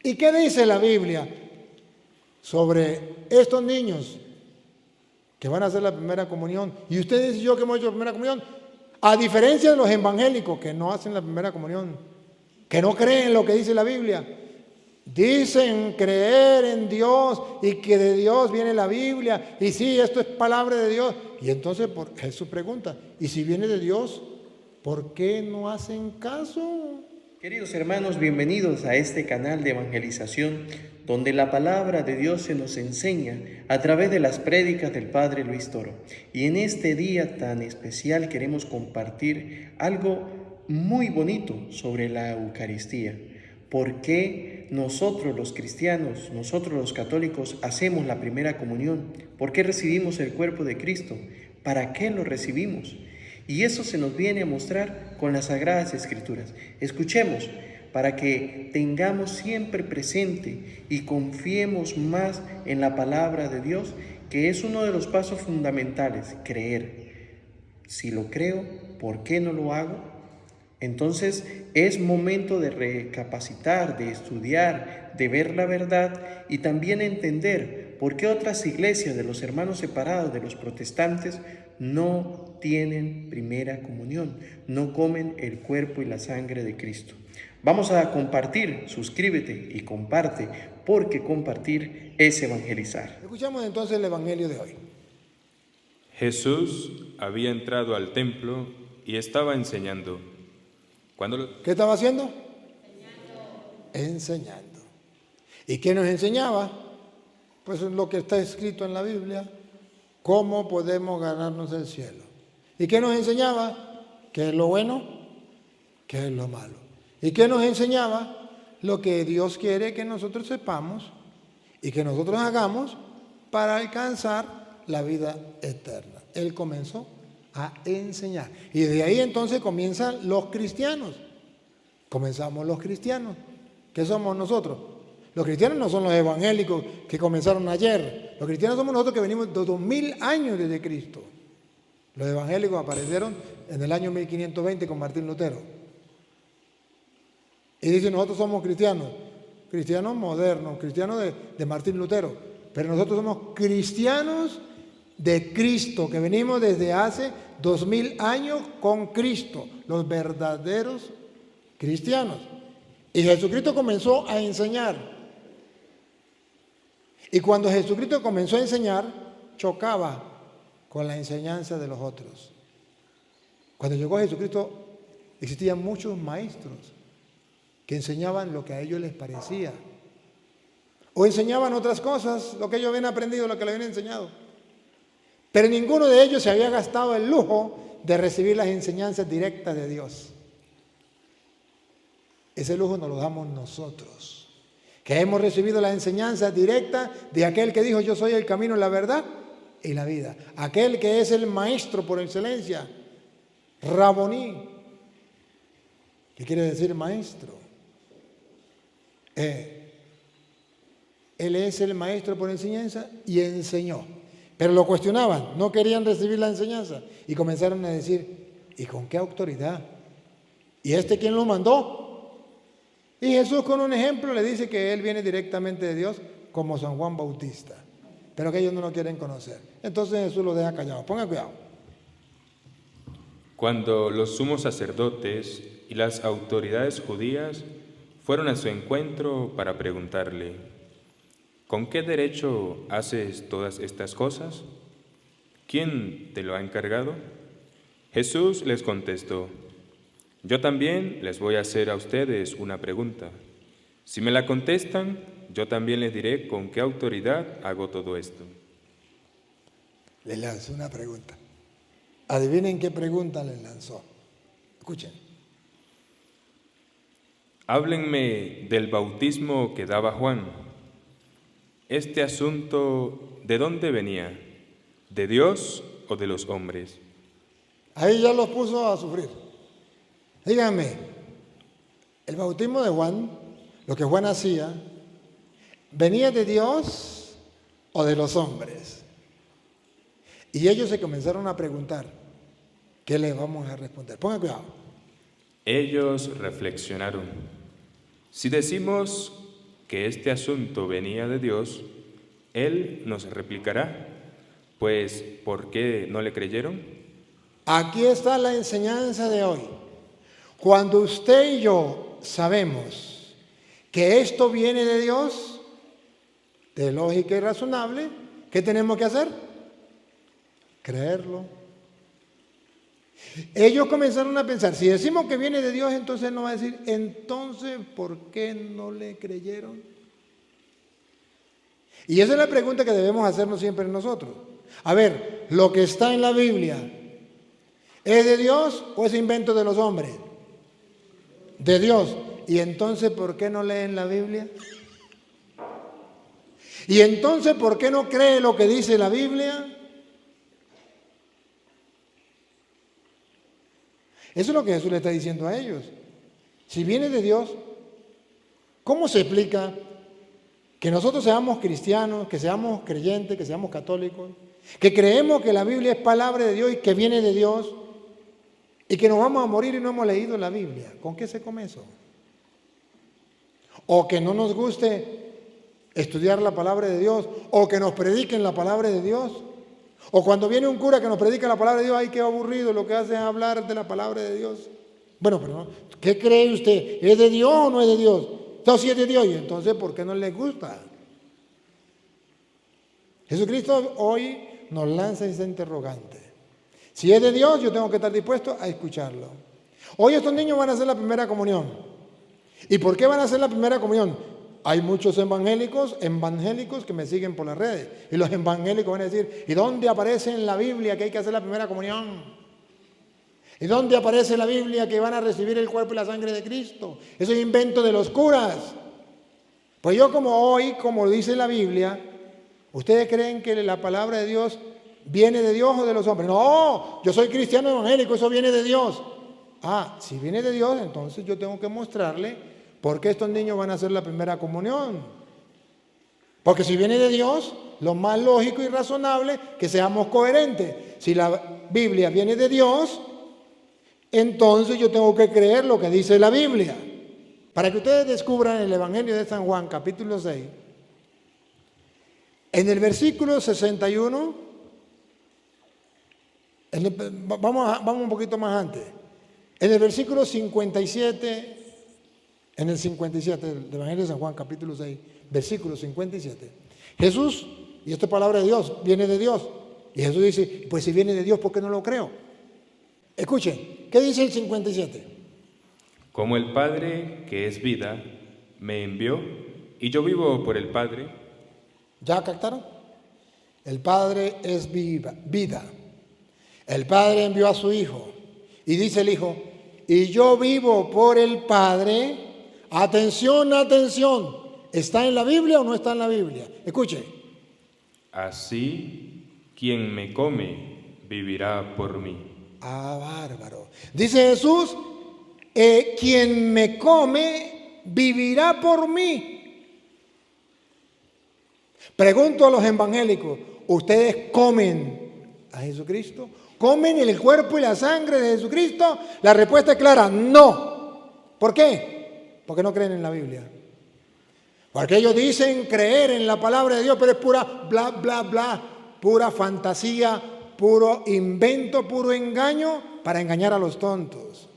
¿Y qué dice la Biblia sobre estos niños que van a hacer la primera comunión? Y ustedes y yo que hemos hecho la primera comunión, a diferencia de los evangélicos que no hacen la primera comunión, que no creen lo que dice la Biblia, dicen creer en Dios y que de Dios viene la Biblia, y sí, esto es palabra de Dios. Y entonces Jesús pregunta, ¿y si viene de Dios, por qué no hacen caso? Queridos hermanos, bienvenidos a este canal de evangelización donde la palabra de Dios se nos enseña a través de las prédicas del Padre Luis Toro. Y en este día tan especial queremos compartir algo muy bonito sobre la Eucaristía. ¿Por qué nosotros los cristianos, nosotros los católicos hacemos la primera comunión? ¿Por qué recibimos el cuerpo de Cristo? ¿Para qué lo recibimos? Y eso se nos viene a mostrar con las Sagradas Escrituras. Escuchemos para que tengamos siempre presente y confiemos más en la palabra de Dios, que es uno de los pasos fundamentales, creer. Si lo creo, ¿por qué no lo hago? Entonces es momento de recapacitar, de estudiar, de ver la verdad y también entender por qué otras iglesias de los hermanos separados, de los protestantes, no tienen primera comunión, no comen el cuerpo y la sangre de Cristo. Vamos a compartir, suscríbete y comparte, porque compartir es evangelizar. Escuchamos entonces el evangelio de hoy. Jesús había entrado al templo y estaba enseñando. ¿Qué estaba haciendo? Enseñando. ¿Y qué nos enseñaba? Pues lo que está escrito en la Biblia, cómo podemos ganarnos el cielo. ¿Y qué nos enseñaba? ¿Qué es lo bueno? ¿Qué es lo malo? ¿Y qué nos enseñaba? Lo que Dios quiere que nosotros sepamos y que nosotros hagamos para alcanzar la vida eterna. Él comenzó a enseñar. Y de ahí entonces comienzan los cristianos. Comenzamos los cristianos. ¿Qué somos nosotros? Los cristianos no son los evangélicos que comenzaron ayer. Los cristianos somos nosotros que venimos de 2000 años desde Cristo. Los evangélicos aparecieron en el año 1520 con Martín Lutero. Y dicen, nosotros somos cristianos. Cristianos modernos, cristianos de Martín Lutero. Pero nosotros somos cristianos de Cristo, que venimos desde hace 2000 años con Cristo, los verdaderos cristianos. Y Jesucristo comenzó a enseñar. Y cuando Jesucristo comenzó a enseñar, chocaba con la enseñanza de los otros. Cuando llegó Jesucristo, existían muchos maestros que enseñaban lo que a ellos les parecía. O enseñaban otras cosas, lo que ellos habían aprendido, lo que les habían enseñado. Pero ninguno de ellos se había gastado el lujo de recibir las enseñanzas directas de Dios. Ese lujo nos lo damos nosotros, que hemos recibido la enseñanza directa de aquel que dijo, yo soy el camino, la verdad y la vida. Aquel que es el maestro por excelencia, Raboní. ¿Qué quiere decir maestro? Él es el maestro por enseñanza y enseñó. Pero lo cuestionaban, no querían recibir la enseñanza y comenzaron a decir, ¿y con qué autoridad? ¿Y quién lo mandó? Y Jesús con un ejemplo le dice que él viene directamente de Dios como San Juan Bautista, pero que ellos no lo quieren conocer. Entonces Jesús lo deja callado. Pongan cuidado. Cuando los sumos sacerdotes y las autoridades judías fueron a su encuentro para preguntarle, ¿con qué derecho haces todas estas cosas? ¿Quién te lo ha encargado? Jesús les contestó, yo también les voy a hacer a ustedes una pregunta. Si me la contestan, yo también les diré con qué autoridad hago todo esto. Le lanzó una pregunta. Adivinen qué pregunta le lanzó. Escuchen. Háblenme del bautismo que daba Juan. Este asunto, ¿de dónde venía? ¿De Dios o de los hombres? Ahí ya los puso a sufrir. Díganme, el bautismo de Juan, lo que Juan hacía, ¿venía de Dios o de los hombres? Y ellos se comenzaron a preguntar, ¿qué les vamos a responder? Pongan cuidado. Ellos reflexionaron. Si decimos que este asunto venía de Dios, Él nos replicará, pues, ¿por qué no le creyeron? Aquí está la enseñanza de hoy. Cuando usted y yo sabemos que esto viene de Dios, de lógica y razonable, ¿qué tenemos que hacer? Creerlo. Ellos comenzaron a pensar, si decimos que viene de Dios, entonces no va a decir, entonces, ¿por qué no le creyeron? Y esa es la pregunta que debemos hacernos siempre nosotros. A ver, ¿lo que está en la Biblia es de Dios o es invento de los hombres? De Dios. ¿Y entonces por qué no leen la Biblia? ¿Y entonces por qué no cree lo que dice la Biblia? Eso es lo que Jesús le está diciendo a ellos. Si viene de Dios, ¿cómo se explica que nosotros seamos cristianos, que seamos creyentes, que seamos católicos, que creemos que la Biblia es palabra de Dios y que viene de Dios, y que nos vamos a morir y no hemos leído la Biblia? ¿Con qué se come eso? O que no nos guste estudiar la palabra de Dios, o que nos prediquen la palabra de Dios. O cuando viene un cura que nos predica la palabra de Dios, ¡ay, qué aburrido! Lo que hace es hablar de la palabra de Dios. Bueno, pero ¿qué cree usted? ¿Es de Dios o no es de Dios? Entonces, si es de Dios, ¿y entonces por qué no le gusta? Jesucristo hoy nos lanza esa interrogante. Si es de Dios, yo tengo que estar dispuesto a escucharlo. Hoy estos niños van a hacer la primera comunión. ¿Y por qué van a hacer la primera comunión? Hay muchos evangélicos que me siguen por las redes. Y los evangélicos van a decir, ¿y dónde aparece en la Biblia que hay que hacer la primera comunión? ¿Y dónde aparece en la Biblia que van a recibir el cuerpo y la sangre de Cristo? Eso es invento de los curas. Pues yo como dice la Biblia, ¿ustedes creen que la palabra de Dios viene de Dios o de los hombres? No, yo soy cristiano evangélico, eso viene de Dios. Ah, si viene de Dios, entonces yo tengo que mostrarle por qué estos niños van a hacer la primera comunión. Porque si viene de Dios, lo más lógico y razonable es que seamos coherentes. Si la Biblia viene de Dios, entonces yo tengo que creer lo que dice la Biblia. Para que ustedes descubran el Evangelio de San Juan, capítulo 6, en el versículo 61, vamos un poquito más antes, en el versículo 57, en el 57 del Evangelio de San Juan, capítulo 6, versículo 57, Jesús, y esta palabra de Dios, viene de Dios, y Jesús dice, pues si viene de Dios, ¿por qué no lo creo? Escuchen, ¿qué dice el 57? Como el Padre, que es vida, me envió, y yo vivo por el Padre. ¿Ya captaron? El Padre es vida. El Padre envió a su Hijo. Y dice el Hijo, y yo vivo por el Padre. Atención, atención. ¿Está en la Biblia o no está en la Biblia? Escuche. Así, quien me come, vivirá por mí. Ah, bárbaro. Dice Jesús, quien me come, vivirá por mí. Pregunto a los evangélicos, ¿ustedes comen a Jesucristo? ¿Comen el cuerpo y la sangre de Jesucristo? La respuesta es clara, no. ¿Por qué? Porque no creen en la Biblia. Porque ellos dicen creer en la palabra de Dios, pero es pura bla, bla, bla, pura fantasía, puro invento, puro engaño para engañar a los tontos.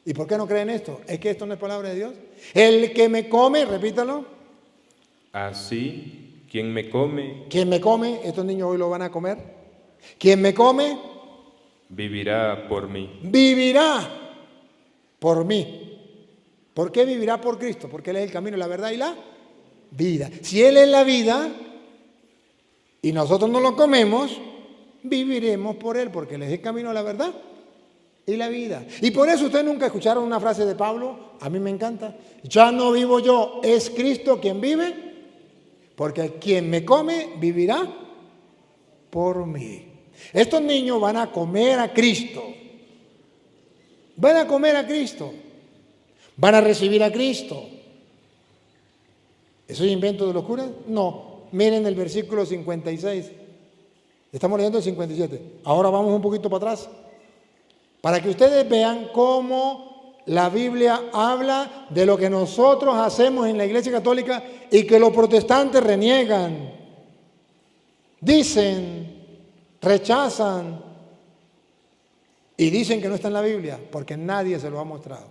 ¿Y por qué no creen esto? ¿Es que esto no es palabra de Dios? El que me come, repítalo. Así, quien me come, estos niños hoy lo van a comer. Quien me come, vivirá por mí. Vivirá por mí. ¿Por qué vivirá por Cristo? Porque Él es el camino, la verdad y la vida. Si Él es la vida y nosotros no lo comemos, viviremos por Él, porque Él es el camino, la verdad y la vida. Y por eso ustedes nunca escucharon una frase de Pablo, a mí me encanta, ya no vivo yo, es Cristo quien vive, porque quien me come vivirá por mí. Estos niños van a comer a Cristo, van a comer a Cristo, van a recibir a Cristo. ¿Eso es invento de los curas? No, miren el versículo 56, estamos leyendo el 57, ahora vamos un poquito para atrás, para que ustedes vean cómo la Biblia habla de lo que nosotros hacemos en la Iglesia Católica y que los protestantes reniegan, dicen, rechazan y dicen que no está en la Biblia porque nadie se lo ha mostrado.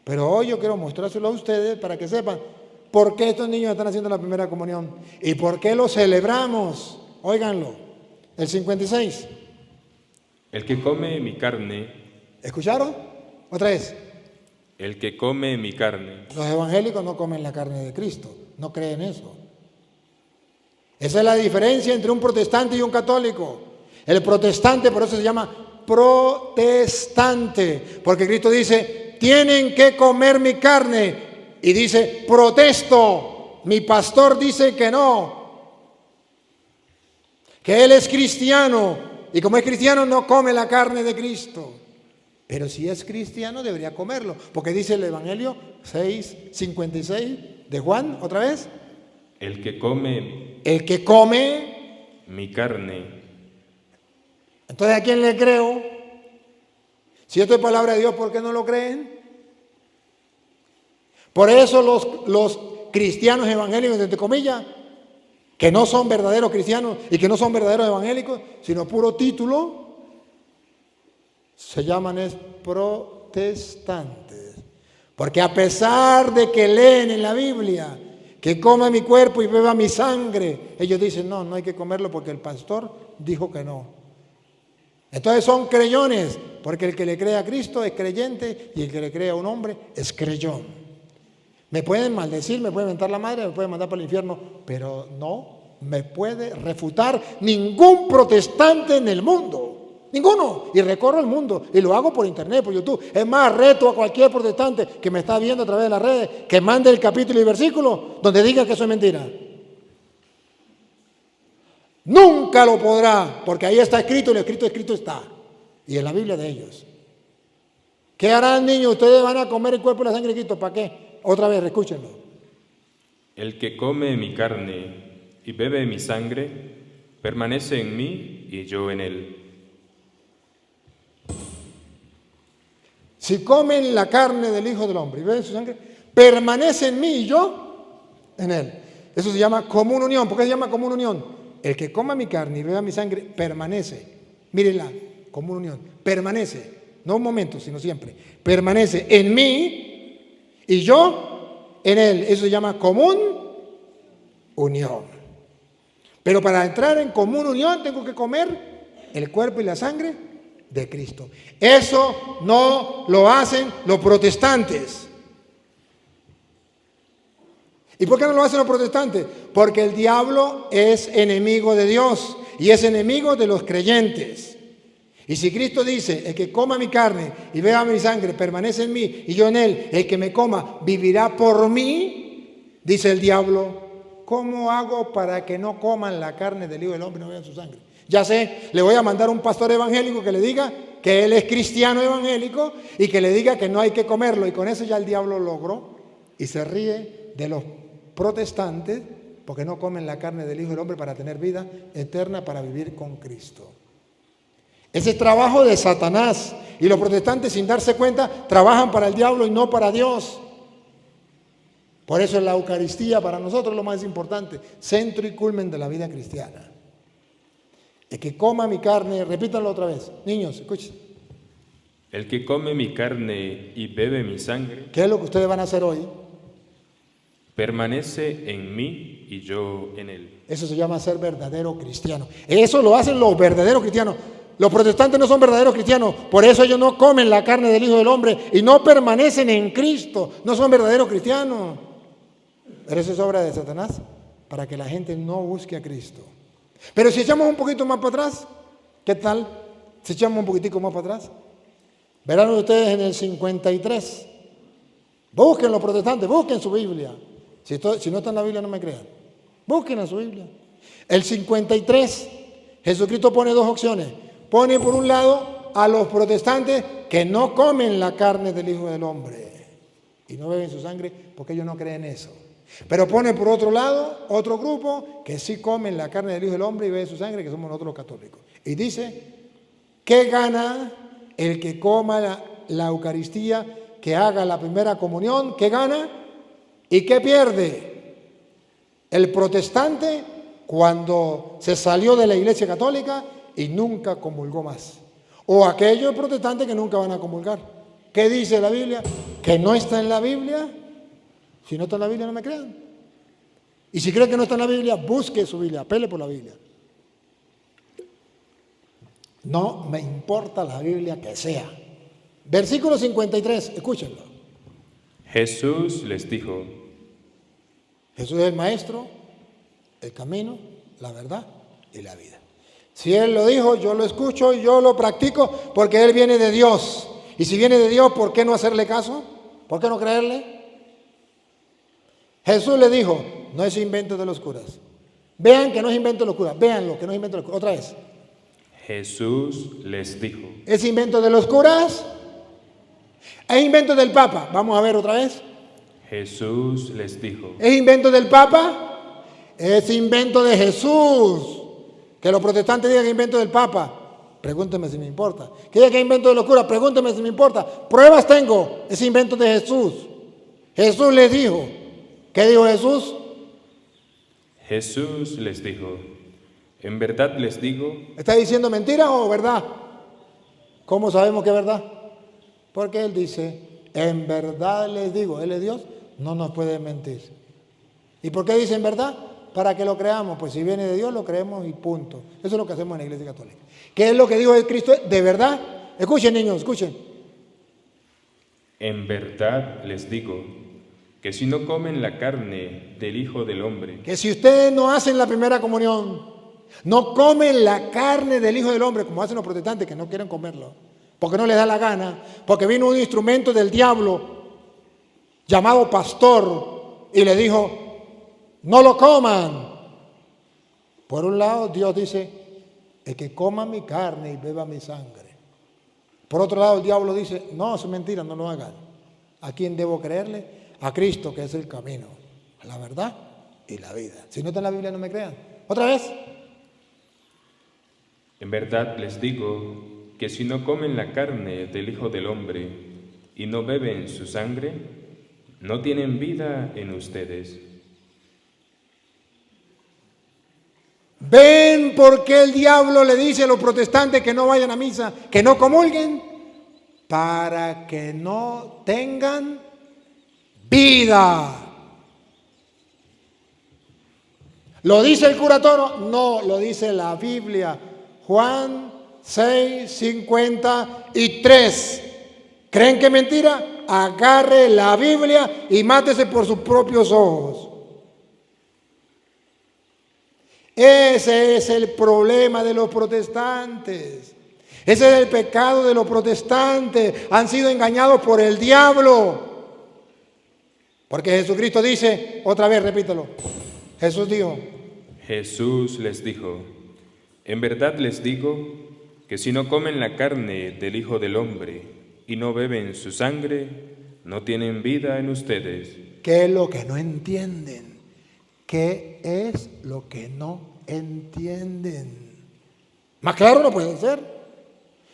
Pero hoy yo quiero mostrárselo a ustedes para que sepan por qué estos niños están haciendo la primera comunión y por qué lo celebramos. Óiganlo, el 56. El que come mi carne, ¿Escucharon? Otra vez. el que come mi carne, Los evangélicos no comen la carne de Cristo, no creen eso. Esa es la diferencia entre un protestante y un católico. El protestante, por eso se llama protestante, porque Cristo dice, tienen que comer mi carne. Y dice, protesto, mi pastor dice que no, que él es cristiano, y como es cristiano no come la carne de Cristo. Pero si es cristiano debería comerlo, porque dice el Evangelio 6:56 de Juan, otra vez. el que come El que come. mi carne, Entonces, ¿a quién le creo? Si esto es palabra de Dios, ¿por qué no lo creen? Por eso los cristianos evangélicos, entre comillas, que no son verdaderos cristianos y que no son verdaderos evangélicos, sino puro título, se llaman protestantes. Porque a pesar de que leen en la Biblia que coma mi cuerpo y beba mi sangre, ellos dicen, no, no hay que comerlo porque el pastor dijo que no. Entonces son creyentes, porque el que le cree a Cristo es creyente y el que le cree a un hombre es creyón. Me pueden maldecir, me pueden mentar la madre, me pueden mandar para el infierno, pero no me puede refutar ningún protestante en el mundo. Ninguno. Y recorro el mundo y lo hago por internet, por YouTube. Es más, reto a cualquier protestante que me está viendo a través de las redes que mande el capítulo y versículo donde diga que eso es mentira. Nunca lo podrá, porque ahí está escrito y lo escrito está. Y en la Biblia de ellos. ¿Qué harán, niños? Ustedes van a comer el cuerpo y la sangre de Cristo. ¿Para qué? Otra vez, escúchenlo. el que come mi carne y bebe mi sangre, permanece en mí y yo en él. Si comen la carne del Hijo del Hombre y beben su sangre, permanece en mí y yo en él. Eso se llama común unión. ¿Por qué se llama común unión? El que coma mi carne y beba mi sangre, permanece. Mírenla, común unión. Permanece. No un momento, sino siempre. Permanece en mí y yo en él. Eso se llama común unión. Pero para entrar en común unión tengo que comer el cuerpo y la sangre de Cristo. Eso no lo hacen los protestantes. ¿Y por qué no lo hacen los protestantes? Porque el diablo es enemigo de Dios y es enemigo de los creyentes. Y si Cristo dice, el que coma mi carne y beba mi sangre permanece en mí y yo en él, el que me coma vivirá por mí, dice el diablo, ¿cómo hago para que no coman la carne del Hijo del Hombre y no beban su sangre? Ya sé, le voy a mandar a un pastor evangélico que le diga que él es cristiano evangélico y que le diga que no hay que comerlo. Y con eso ya el diablo logró y se ríe de los protestantes porque no comen la carne del Hijo del Hombre para tener vida eterna, para vivir con Cristo. Ese es trabajo de Satanás. Y los protestantes, sin darse cuenta, trabajan para el diablo y no para Dios. Por eso la Eucaristía para nosotros es lo más importante, centro y culmen de la vida cristiana. El que coma mi carne, repítanlo otra vez. Niños, escuchen. El que come mi carne y bebe mi sangre, ¿Qué es lo que ustedes van a hacer hoy? permanece en mí y yo en él. Eso se llama ser verdadero cristiano. Eso lo hacen los verdaderos cristianos. Los protestantes no son verdaderos cristianos, por eso ellos no comen la carne del Hijo del Hombre y no permanecen en Cristo, no son verdaderos cristianos. Pero eso es obra de Satanás, para que la gente no busque a Cristo. Pero si echamos un poquito más para atrás, ¿qué tal? Si echamos un poquitico más para atrás, verán ustedes en el 53. Busquen los protestantes, busquen su Biblia. Si no está en la Biblia, no me crean. Busquen en su Biblia. El 53, Jesucristo pone dos opciones. Pone por un lado a los protestantes que no comen la carne del Hijo del Hombre y no beben su sangre porque ellos no creen eso. Pero pone por otro lado otro grupo que sí comen la carne del Hijo del Hombre y beben su sangre, que somos nosotros los católicos. Y dice, ¿qué gana el que coma la Eucaristía que haga la primera comunión, ¿qué gana y qué pierde? El protestante cuando se salió de la Iglesia Católica y nunca comulgó más. O aquellos protestantes que nunca van a comulgar. ¿Qué dice la Biblia? Que no está en la Biblia. Si no está en la Biblia, no me crean. Y si cree que no está en la Biblia, busque su Biblia, apele por la Biblia. No me importa la Biblia que sea. Versículo 53, escúchenlo. Jesús les dijo: Jesús es el maestro, el camino, la verdad y la vida. Si Él lo dijo, yo lo escucho, yo lo practico, porque Él viene de Dios. Y si viene de Dios, ¿por qué no hacerle caso? ¿Por qué no creerle? Jesús le dijo, no es invento de los curas. Vean que no es invento de los curas. Véanlo, que no es invento de los curas. Otra vez. Jesús les dijo: ¿Es invento de los curas? ¿Es invento del Papa? Vamos a ver otra vez. Jesús les dijo: ¿Es invento del Papa? Es invento de Jesús. Que los protestantes digan que es invento del Papa. Pregúnteme si me importa. Que digan que es invento de los curas. Pregúnteme si me importa. Pruebas tengo. Es invento de Jesús. Jesús les dijo. ¿Qué dijo Jesús? Jesús les dijo: en verdad les digo. ¿Está diciendo mentira o verdad? ¿Cómo sabemos que es verdad? Porque Él dice, en verdad les digo. Él es Dios, no nos puede mentir. ¿Y por qué dice en verdad? Para que lo creamos. Pues si viene de Dios, lo creemos y punto. Eso es lo que hacemos en la Iglesia Católica. ¿Qué es lo que dijo el Cristo? ¿De verdad? Escuchen, niños, escuchen. En verdad les digo que si no comen la carne del Hijo del Hombre, Que si ustedes no hacen la primera comunión, no comen la carne del Hijo del Hombre, como hacen los protestantes que no quieren comerlo, porque no les da la gana, porque vino un instrumento del diablo llamado pastor y le dijo, no lo coman. Por un lado, Dios dice, el que coma mi carne y beba mi sangre. Por otro lado, el diablo dice, no, eso es mentira, no lo hagan. ¿A quién debo creerle? A Cristo, que es el camino, la verdad y la vida. Si no está en la Biblia, no me crean. Otra vez. en verdad les digo que si no comen la carne del Hijo del Hombre y no beben su sangre, no tienen vida en ustedes. ¿Ven por qué el diablo le dice a los protestantes que no vayan a misa, que no comulguen? Para que no tengan vida. ¿Lo dice el cura Toro? No, lo dice la Biblia. Juan 6:53. ¿Creen que es mentira? Agarre la Biblia y mátese por sus propios ojos. Ese es el problema de los protestantes. Ese es el pecado de los protestantes. Han sido engañados por el diablo. Porque Jesucristo dice, otra vez repítelo. Jesús dijo. Jesús les dijo: en verdad les digo que si no comen la carne del Hijo del Hombre y no beben su sangre, no tienen vida en ustedes. ¿Qué es lo que no entienden? ¿Qué es lo que no entienden? Más claro no puede ser.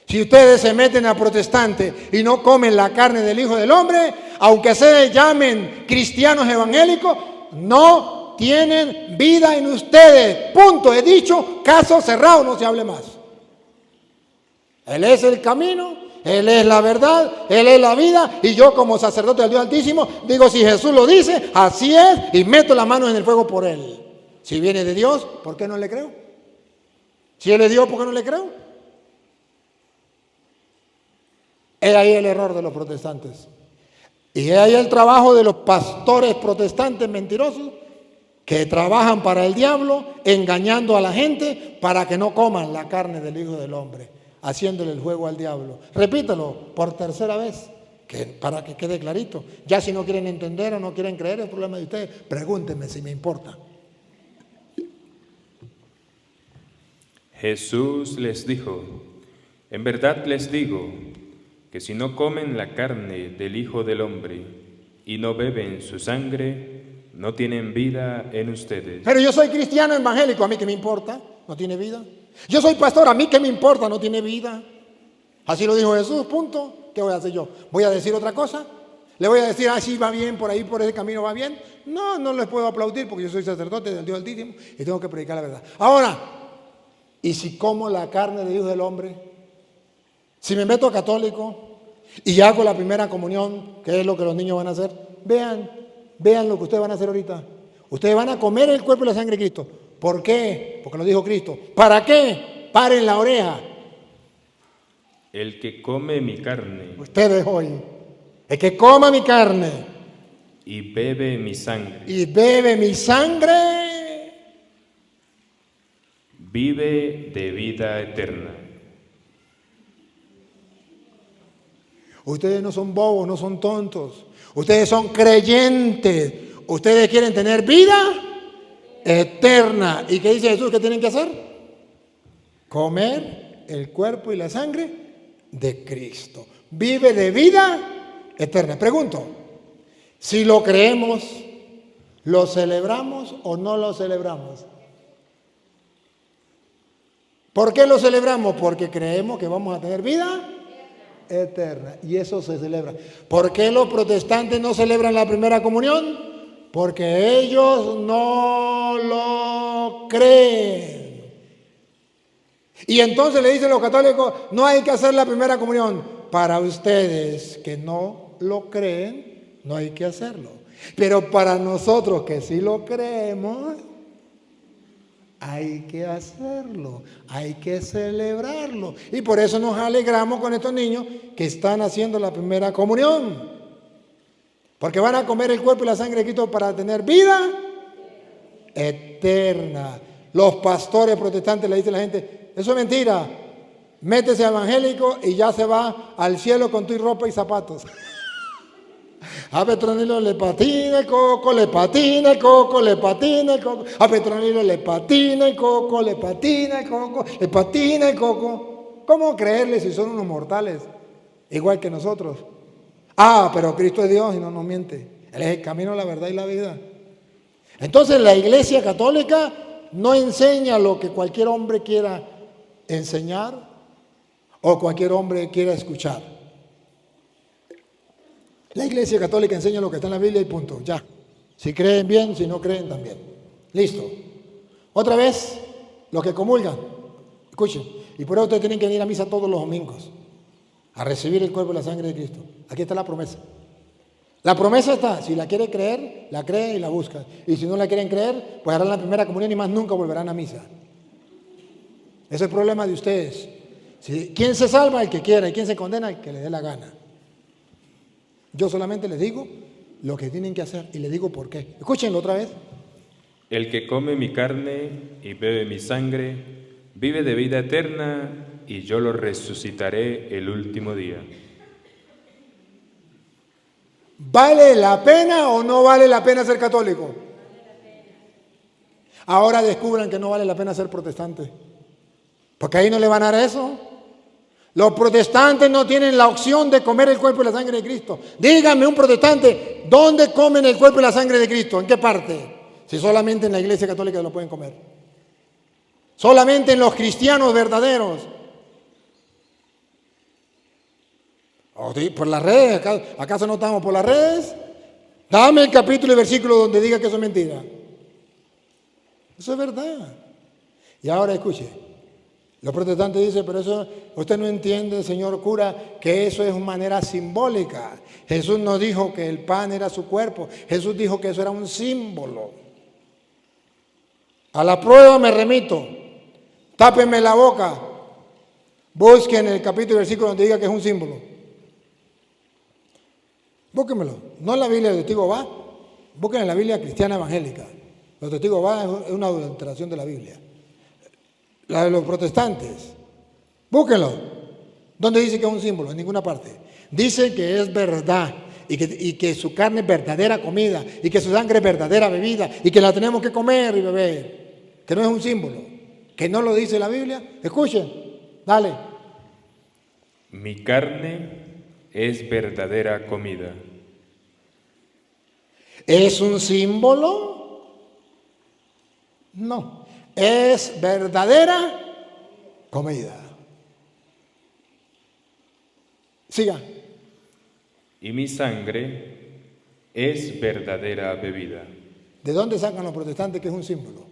Si ustedes se meten a protestantes y no comen la carne del Hijo del Hombre, aunque se llamen cristianos evangélicos, no tienen vida en ustedes. Punto. He dicho, caso cerrado, no se hable más. Él es el camino, Él es la verdad, Él es la vida, y yo como sacerdote del Dios Altísimo digo, si Jesús lo dice, así es, y meto las manos en el fuego por Él. Si viene de Dios, ¿por qué no le creo? Si Él es Dios, ¿por qué no le creo? Es ahí el error de los protestantes. Y es ahí el trabajo de los pastores protestantes mentirosos que trabajan para el diablo, engañando a la gente para que no coman la carne del Hijo del Hombre, haciéndole el juego al diablo. Repítelo por tercera vez, para que quede clarito. Ya si no quieren entender o no quieren creer, es el problema de ustedes. Pregúntenme si me importa. Jesús les dijo: en verdad les digo que si no comen la carne del Hijo del Hombre y no beben su sangre, no tienen vida en ustedes. Pero yo soy cristiano evangélico, ¿a mí qué me importa? ¿No tiene vida? Yo soy pastor, ¿a mí qué me importa? ¿No tiene vida? Así lo dijo Jesús, punto. ¿Qué voy a hacer yo? ¿Voy a decir otra cosa? ¿Le voy a decir, sí, va bien, por ahí, por ese camino va bien? No, no les puedo aplaudir porque yo soy sacerdote del Dios Altísimo y tengo que predicar la verdad. Ahora, ¿y si como la carne de Dios del hombre? Si me meto católico y hago la primera comunión, que es lo que los niños van a hacer, vean lo que ustedes van a hacer ahorita. Ustedes van a comer el cuerpo y la sangre de Cristo. ¿Por qué? Porque lo dijo Cristo. ¿Para qué? Paren la oreja. El que come mi carne Ustedes hoy. El que coma mi carne y bebe mi sangre, vive de vida eterna. Ustedes no son bobos, no son tontos. Ustedes son creyentes. Ustedes quieren tener vida eterna. ¿Y qué dice Jesús que tienen que hacer? Comer el cuerpo y la sangre de Cristo. Vive de vida eterna. Pregunto, si lo creemos, ¿lo celebramos o no lo celebramos? ¿Por qué lo celebramos? Porque creemos que vamos a tener vida eterna. Y eso se celebra. ¿Por qué los protestantes no celebran la primera comunión? Porque ellos no lo creen. Y entonces le dicen los católicos, no hay que hacer la primera comunión. Para ustedes que no lo creen, no hay que hacerlo. Pero para nosotros que sí lo creemos, hay que hacerlo, hay que celebrarlo. Y por eso nos alegramos con estos niños que están haciendo la primera comunión. Porque van a comer el cuerpo y la sangre de Cristo para tener vida eterna. Los pastores protestantes le dicen a la gente, eso es mentira. Métese evangélico y ya se va al cielo con tu ropa y zapatos. A Petronilo le patina el coco, le patina el coco, le patina el coco. A Petronilo le patina el coco, le patina el coco, le patina el coco. ¿Cómo creerle si son unos mortales? Igual que nosotros. Pero Cristo es Dios y no nos miente. Él es el camino, la verdad y la vida. Entonces la Iglesia Católica no enseña lo que cualquier hombre quiera enseñar o cualquier hombre quiera escuchar. La Iglesia Católica enseña lo que está en la Biblia y punto, ya. Si creen bien, si no creen también. Listo. Otra vez, los que comulgan, escuchen, y por eso ustedes tienen que ir a misa todos los domingos, a recibir el cuerpo y la sangre de Cristo. Aquí está la promesa. La promesa está, si la quiere creer, la cree y la busca. Y si no la quieren creer, pues harán la primera comunión y más nunca volverán a misa. Ese es el problema de ustedes. ¿Quién se salva? El que quiera. ¿Y quién se condena? El que le dé la gana. Yo solamente les digo lo que tienen que hacer y les digo por qué. Escúchenlo otra vez. El que come mi carne y bebe mi sangre, vive de vida eterna y yo lo resucitaré el último día. ¿Vale la pena o no vale la pena ser católico? Ahora descubran que no vale la pena ser protestante. Porque ahí no le van a dar eso. Los protestantes no tienen la opción de comer el cuerpo y la sangre de Cristo. Díganme un protestante, ¿dónde comen el cuerpo y la sangre de Cristo? ¿En qué parte? Si solamente en la Iglesia Católica lo pueden comer. Solamente en los cristianos verdaderos. Por las redes, ¿acaso no estamos por las redes? Dame el capítulo y versículo donde diga que eso es mentira. Eso es verdad. Y ahora escuche, los protestantes dicen, pero eso, usted no entiende, señor cura, que eso es una manera simbólica. Jesús no dijo que el pan era su cuerpo, Jesús dijo que eso era un símbolo. A la prueba me remito, tápenme la boca, busquen el capítulo y versículo donde diga que es un símbolo. Búsquenmelo, no en la Biblia de Testigo Va, busquen en la Biblia cristiana evangélica. Los Testigos Va es una adulteración de la Biblia. La de los protestantes, búsquenlo. ¿Dónde dice que es un símbolo? En ninguna parte. Dice que es verdad y que su carne es verdadera comida y que su sangre es verdadera bebida y que la tenemos que comer y beber. Que no es un símbolo. Que no lo dice la Biblia. Escuchen, dale. Mi carne es verdadera comida. ¿Es un símbolo? No. Es verdadera comida. Siga. y mi sangre es verdadera bebida. ¿De dónde sacan los protestantes que es un símbolo?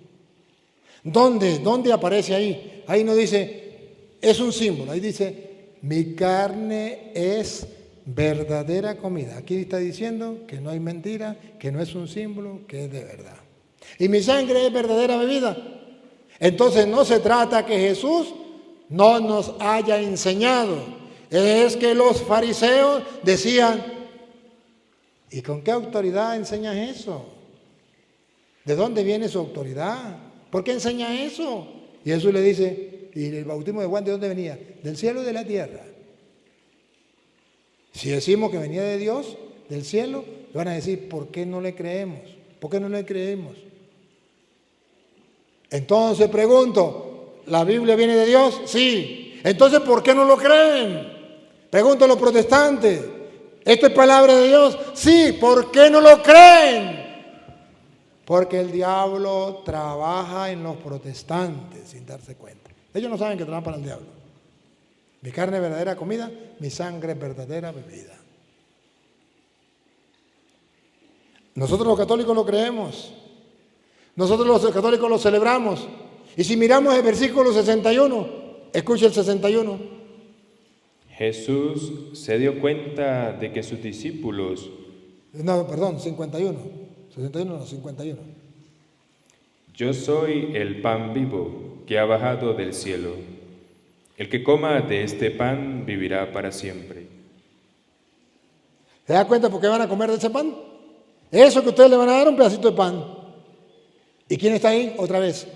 ¿Dónde? ¿Dónde aparece ahí? Ahí no dice, es un símbolo. Ahí dice, mi carne es verdadera comida. Aquí está diciendo que no hay mentira, que no es un símbolo, que es de verdad. Y mi sangre es verdadera bebida. Entonces no se trata que Jesús no nos haya enseñado. Es que los fariseos decían, ¿y con qué autoridad enseñas eso? ¿De dónde viene su autoridad? ¿Por qué enseña eso? Y Jesús le dice, ¿y el bautismo de Juan de dónde venía? Del cielo y de la tierra. Si decimos que venía de Dios, del cielo, le van a decir, ¿por qué no le creemos? ¿Por qué no le creemos? Entonces pregunto, ¿la Biblia viene de Dios? Sí. Entonces, ¿por qué no lo creen? Pregunto a los protestantes, ¿esto es palabra de Dios? Sí. ¿Por qué no lo creen? Porque el diablo trabaja en los protestantes sin darse cuenta. Ellos no saben que trabajan para el diablo. Mi carne es verdadera comida, mi sangre es verdadera bebida. Nosotros los católicos lo creemos. Nosotros los católicos lo celebramos. Y si miramos el versículo 61, escuche el 61. Jesús se dio cuenta de que sus discípulos... No, perdón, 51. 61 no, 51. Yo soy el pan vivo que ha bajado del cielo. El que coma de este pan vivirá para siempre. ¿Se da cuenta por qué van a comer de ese pan? Eso que ustedes le van a dar un pedacito de pan. ¿Y quién está ahí? Otra vez.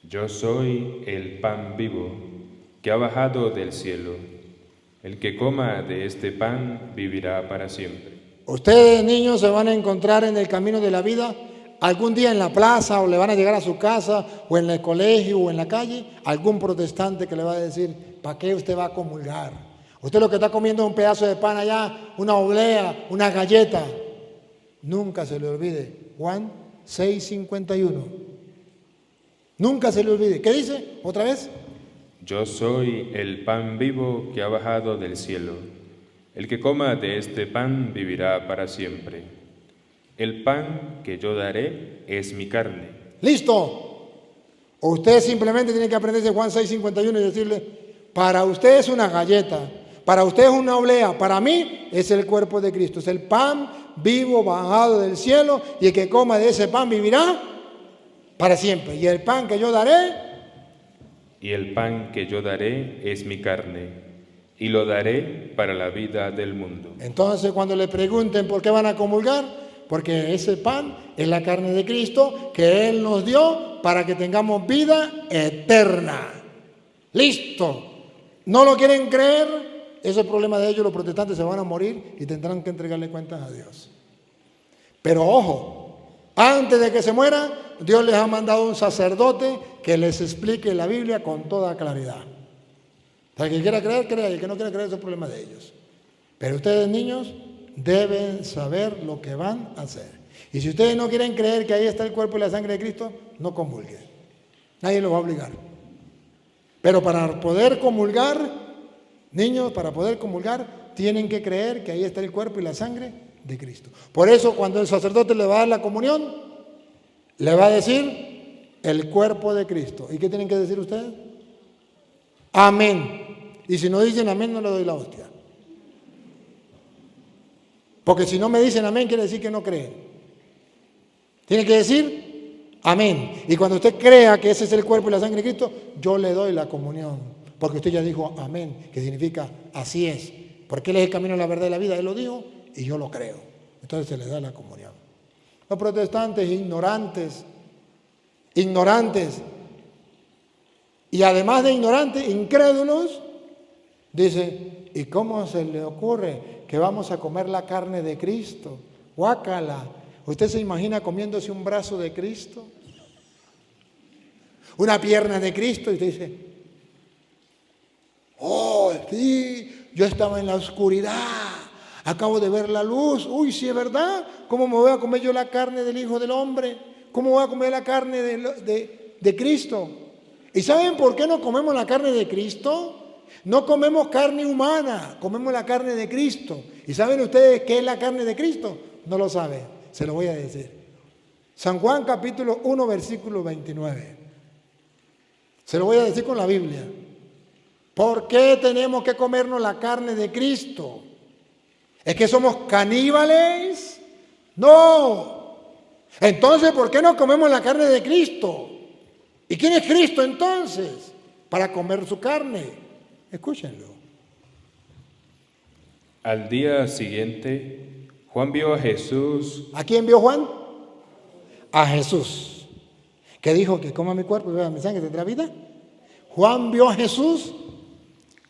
Yo soy el pan vivo que ha bajado del cielo. El que coma de este pan vivirá para siempre. Ustedes, niños, se van a encontrar en el camino de la vida algún día en la plaza, o le van a llegar a su casa, o en el colegio, o en la calle, algún protestante que le va a decir, ¿para qué usted va a comulgar? Usted lo que está comiendo es un pedazo de pan allá, una oblea, una galleta. Nunca se le olvide, Juan 6:51. Nunca se le olvide. ¿Qué dice? ¿Otra vez? Yo soy el pan vivo que ha bajado del cielo. El que coma de este pan vivirá para siempre. El pan que yo daré es mi carne. ¡Listo! O usted simplemente tiene que aprenderse Juan 6:51 y decirle, para usted es una galleta, para usted es una oblea, para mí es el cuerpo de Cristo, es el pan vivo bajado del cielo, y el que coma de ese pan vivirá para siempre. Y el pan que yo daré... Y el pan que yo daré es mi carne, y lo daré para la vida del mundo. Entonces, cuando le pregunten por qué van a comulgar, porque ese pan es la carne de Cristo que Él nos dio para que tengamos vida eterna. ¡Listo! ¿No lo quieren creer? Ese es el problema de ellos. Los protestantes se van a morir y tendrán que entregarle cuentas a Dios. Pero ojo, antes de que se mueran, Dios les ha mandado un sacerdote que les explique la Biblia con toda claridad. El que quiera creer, crea, y el que no quiera creer, es el problema de ellos. Pero ustedes, niños, deben saber lo que van a hacer. Y si ustedes no quieren creer que ahí está el cuerpo y la sangre de Cristo, no comulguen. Nadie los va a obligar. Pero para poder comulgar, niños, para poder comulgar, tienen que creer que ahí está el cuerpo y la sangre de Cristo. Por eso, cuando el sacerdote le va a dar la comunión, le va a decir el cuerpo de Cristo. ¿Y qué tienen que decir ustedes? Amén. Y si no dicen amén, no le doy la hostia. Porque si no me dicen amén, quiere decir que no creen. Tiene que decir amén. Y cuando usted crea que ese es el cuerpo y la sangre de Cristo, yo le doy la comunión. Porque usted ya dijo amén, que significa así es. Porque Él es el camino, la verdad y la vida. Él lo dijo y yo lo creo. Entonces se le da la comunión. Los protestantes ignorantes. Y además de ignorantes, incrédulos, dice, ¿y cómo se le ocurre que vamos a comer la carne de Cristo? Guácala. ¿Usted se imagina comiéndose un brazo de Cristo? Una pierna de Cristo, y usted dice, oh, sí, yo estaba en la oscuridad, acabo de ver la luz, uy, sí es verdad, ¿cómo me voy a comer yo la carne del Hijo del Hombre? ¿Cómo voy a comer la carne de Cristo? ¿Y saben por qué no comemos la carne de Cristo? No comemos carne humana, comemos la carne de Cristo. ¿Y saben ustedes qué es la carne de Cristo? No lo saben, se lo voy a decir. San Juan capítulo 1, versículo 29. Se lo voy a decir con la Biblia. ¿Por qué tenemos que comernos la carne de Cristo? ¿Es que somos caníbales? No. Entonces, ¿por qué no comemos la carne de Cristo? ¿Y quién es Cristo entonces? Para comer su carne. Escúchenlo. Al día siguiente, Juan vio a Jesús. ¿A quién vio Juan? A Jesús. ¿Qué dijo? Que coma mi cuerpo y beba mi sangre, ¿tendrá vida? Juan vio a Jesús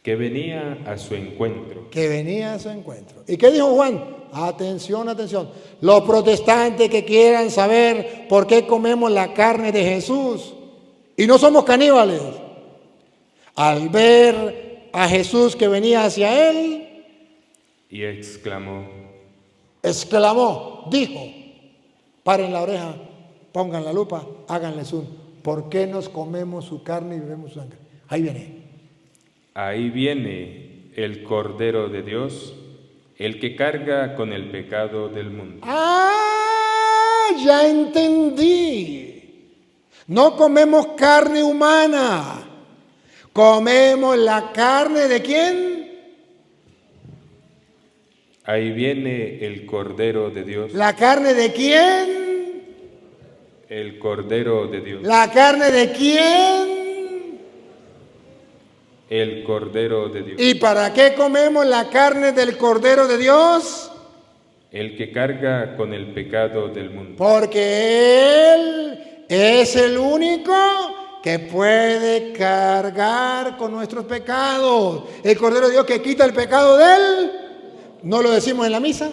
Que venía a su encuentro. que venía a su encuentro. ¿Y qué dijo Juan? Atención, atención. Los protestantes que quieran saber por qué comemos la carne de Jesús y no somos caníbales, al ver a Jesús que venía hacia él, Y exclamó: exclamó, dijo, paren la oreja, pongan la lupa, háganle zoom. ¿Por qué nos comemos su carne y bebemos su sangre? Ahí viene. ahí viene el Cordero de Dios, el que carga con el pecado del mundo. ¡Ah! Ya entendí. No comemos carne humana. Comemos la carne de ¿quién? Ahí viene el Cordero de Dios. ¿La carne de quién? El Cordero de Dios. ¿La carne de quién? El Cordero de Dios. ¿Y para qué comemos la carne del Cordero de Dios? El que carga con el pecado del mundo. Porque Él es el único que puede cargar con nuestros pecados. El Cordero de Dios que quita el pecado de Él. ¿No lo decimos en la misa?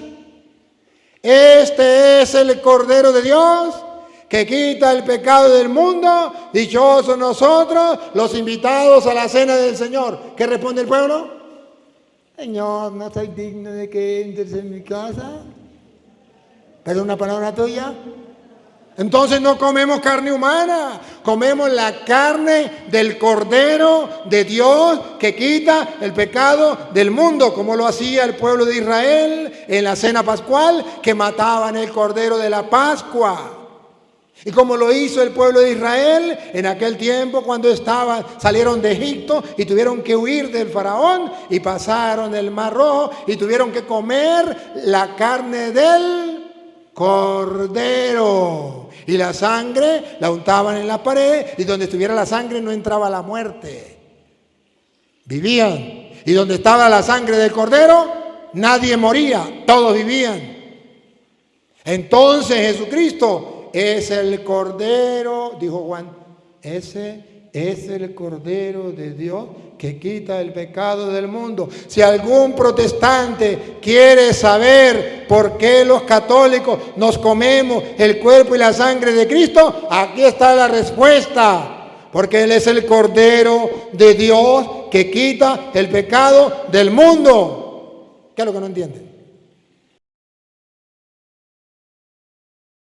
Este es el Cordero de Dios que quita el pecado del mundo. Dichosos nosotros, los invitados a la cena del Señor. ¿Qué responde el pueblo? Señor, no soy digno de que entres en mi casa. ¿Pero una palabra tuya? Entonces no comemos carne humana, comemos la carne del Cordero de Dios que quita el pecado del mundo, como lo hacía el pueblo de Israel en la cena pascual, que mataban el Cordero de la Pascua. Y como lo hizo el pueblo de Israel en aquel tiempo cuando salieron de Egipto y tuvieron que huir del faraón y pasaron el Mar Rojo y tuvieron que comer la carne del Cordero. Y la sangre la untaban en la pared y donde estuviera la sangre no entraba la muerte. Vivían. Y donde estaba la sangre del Cordero, nadie moría, todos vivían. Entonces Jesucristo es el Cordero, dijo Juan, ese es el Cordero de Dios que quita el pecado del mundo. Si algún protestante quiere saber por qué los católicos nos comemos el cuerpo y la sangre de Cristo, aquí está la respuesta. Porque Él es el Cordero de Dios que quita el pecado del mundo. ¿Qué es lo que no entienden?